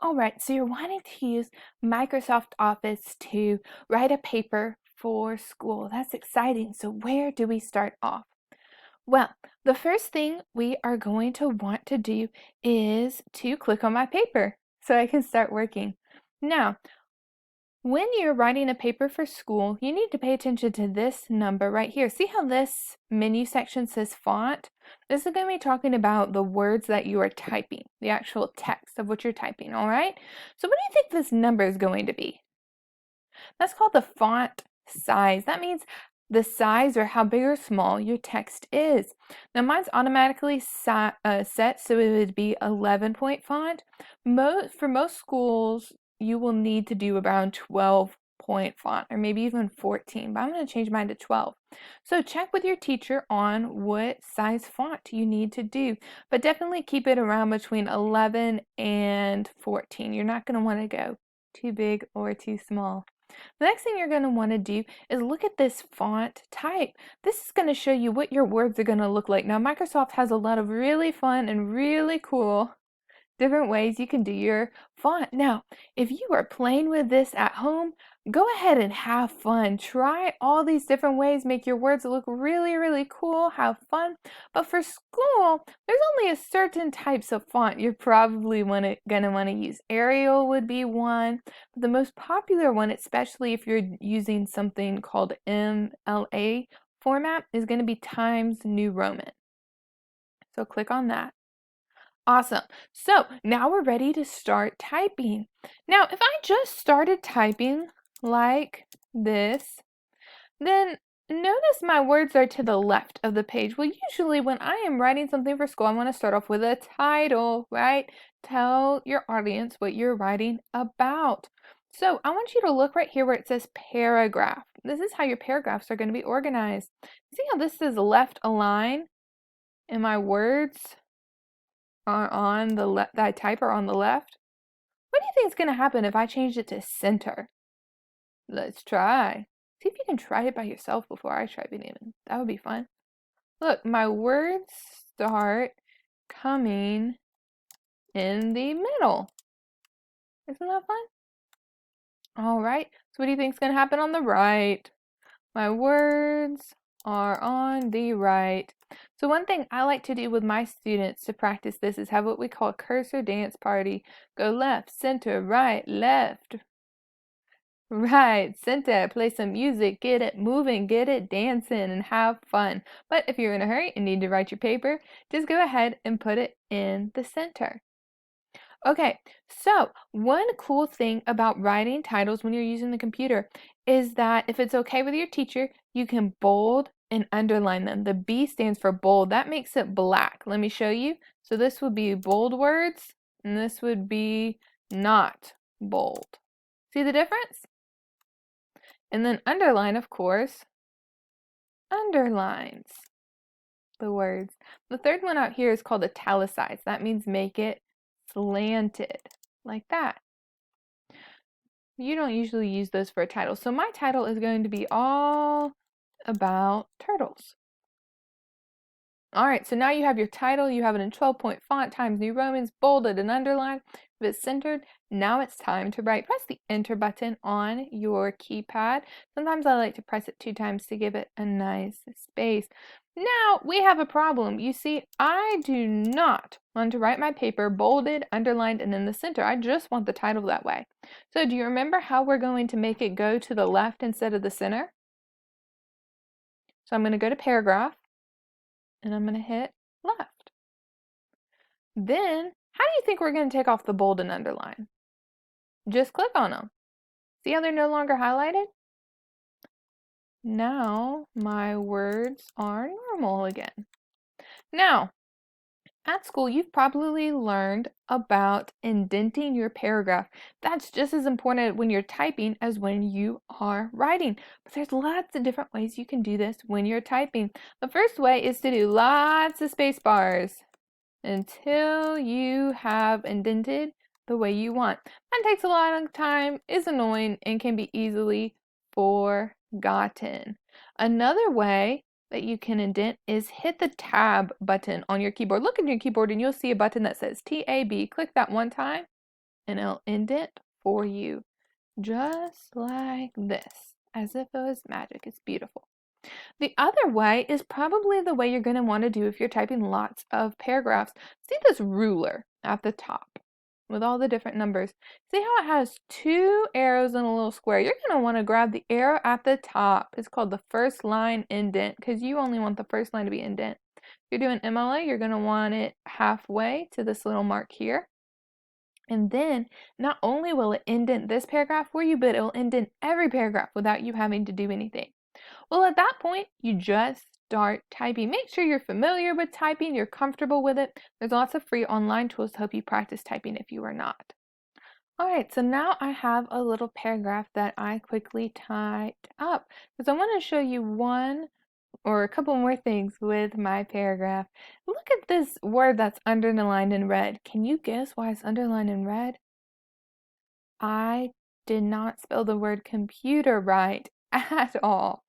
All right, so you're wanting to use Microsoft Office to write a paper for school. That's exciting. So where do we start off? Well, the first thing we are going to want to do is to click on my paper so I can start working. Now, when you're writing a paper for school, you need to pay attention to this number right here. See how this menu section says font? This is going to be talking about the words that you are typing, the actual text of what you're typing, all right? So what do you think this number is going to be? That's called the font size. That means the size or how big or small your text is. Now mine's automatically set, so it would be 11-point font. For most schools, you will need to do around 12-point font or maybe even 14, but I'm going to change mine to 12. So check with your teacher on what size font you need to do, but definitely keep it around between 11 and 14. You're not going to want to go too big or too small. The next thing you're going to want to do is look at this font type. This is going to show you what your words are going to look like. Now, Microsoft has a lot of really fun and really cool different ways you can do your font. Now, if you are playing with this at home, go ahead and have fun. Try all these different ways, make your words look really, really cool, have fun. But for school, there's only a certain types of font you're probably gonna want to use. Arial would be one, but the most popular one, especially if you're using something called MLA format, is going to be Times New Roman. So click on that. Awesome. So now we're ready to start typing. Now, if I just started typing like this, then notice my words are to the left of the page. Well, usually when I am writing something for school, I want to start off with a title, right? Tell your audience what you're writing about. So I want you to look right here where it says paragraph. This is how your paragraphs are going to be organized. See how this says left align and my words are on the left, that I type are on the left? What do you think is going to happen if I change it to center? Let's try. See if you can try it by yourself before I try it even. That would be fun. Look, my words start coming in the middle. Isn't that fun? All right. So what do you think is going to happen on the right? My words are on the right. So one thing I like to do with my students to practice this is have what we call a cursor dance party. Go left, center, right, left, right, center. Play some music, get it moving, get it dancing, and have fun. But if you're in a hurry and need to write your paper, just go ahead and put it in the center. Okay, so one cool thing about writing titles when you're using the computer is that if it's okay with your teacher, you can bold and underline them. The B stands for bold. That makes it black. Let me show you. So this would be bold words, and this would be not bold. See the difference? And then underline, of course, underlines the words. The third one out here is called italicize. That means make it slanted, like that. You don't usually use those for a title. So my title is going to be all about turtles. All right, so now you have your title. You have it in 12-point font, Times New Romans, bolded and underlined. If it's centered, now it's time to write. Press the enter button on your keypad. Sometimes I like to press it 2 times to give it a nice space. Now we have a problem. You see, I do not want to write my paper bolded, underlined, and in the center. I just want the title that way. So do you remember how we're going to make it go to the left instead of the center? So I'm going to go to paragraph, and I'm going to hit left. Then, how do you think we're going to take off the bold and underline? Just click on them. See how they're no longer highlighted? Now my words are normal again. Now, at school, you've probably learned about indenting your paragraph. That's just as important when you're typing as when you are writing. But there's lots of different ways you can do this when you're typing. The first way is to do lots of space bars until you have indented the way you want. That takes a lot of time, is annoying, and can be easily forgotten. Another way that you can indent is hit the tab button on your keyboard. Look at your keyboard and you'll see a button that says TAB. Click that one time and it'll indent for you, just like this, as if it was magic. It's beautiful. The other way is probably the way you're going to want to do if you're typing lots of paragraphs. See this ruler at the top with all the different numbers. See how it has 2 arrows in a little square? You're going to want to grab the arrow at the top. It's called the first line indent because you only want the first line to be indent. If you're doing MLA, you're going to want it halfway to this little mark here. And then not only will it indent this paragraph for you, but it will indent every paragraph without you having to do anything. Well, at that point, you just start typing. Make sure you're familiar with typing, you're comfortable with it. There's lots of free online tools to help you practice typing if you are not. All right, so now I have a little paragraph that I quickly typed up because I want to show you one or a couple more things with my paragraph. Look at this word that's underlined in red. Can you guess why it's underlined in red? I did not spell the word computer right at all.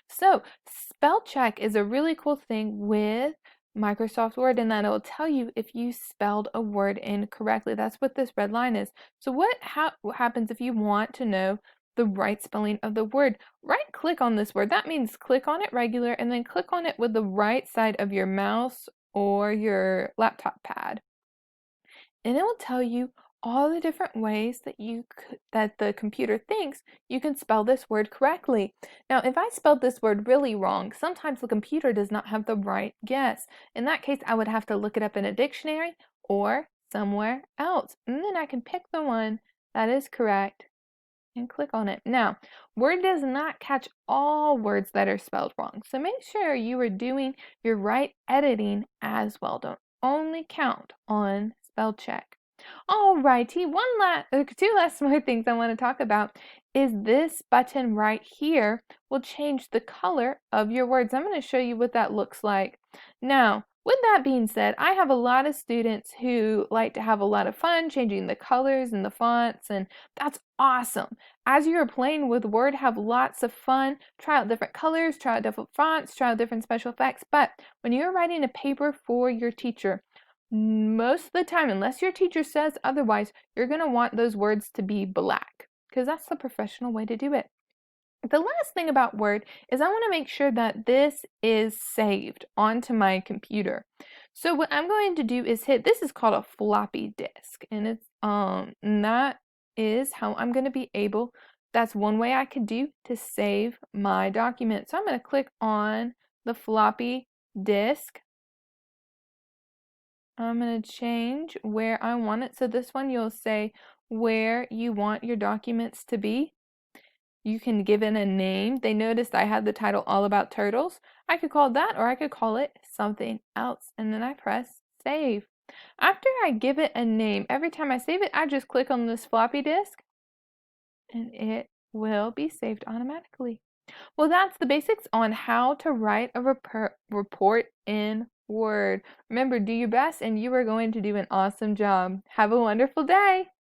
So Spellcheck is a really cool thing with Microsoft Word, and that it will tell you if you spelled a word incorrectly. That's what this red line is. So what happens if you want to know the right spelling of the word? Right click on this word. That means click on it regular and then click on it with the right side of your mouse or your laptop pad. And it will tell you all the different ways that the computer thinks you can spell this word correctly. Now, if I spelled this word really wrong, sometimes the computer does not have the right guess. In that case, I would have to look it up in a dictionary or somewhere else. And then I can pick the one that is correct and click on it. Now, Word does not catch all words that are spelled wrong, so make sure you are doing your right editing as well. Don't only count on Spellcheck. Alrighty, two last more things I want to talk about is this button right here will change the color of your words. I'm going to show you what that looks like. Now, with that being said, I have a lot of students who like to have a lot of fun changing the colors and the fonts, and that's awesome. As you're playing with Word, have lots of fun. Try out different colors, try out different fonts, try out different special effects. But when you're writing a paper for your teacher, most of the time, unless your teacher says otherwise, you're going to want those words to be black because that's the professional way to do it. The last thing about Word is I want to make sure that this is saved onto my computer. So what I'm going to do is this is called a floppy disk, and that is how I'm going to be able, that's one way I could do to save my document. So I'm going to click on the floppy disk. I'm going to change where I want it. So this one you'll say where you want your documents to be. You can give it a name. They noticed I had the title All About Turtles. I could call it that, or I could call it something else. And then I press save. After I give it a name, every time I save it, I just click on this floppy disk and it will be saved automatically. Well, that's the basics on how to write a report in Word. Remember, do your best and you are going to do an awesome job. Have a wonderful day.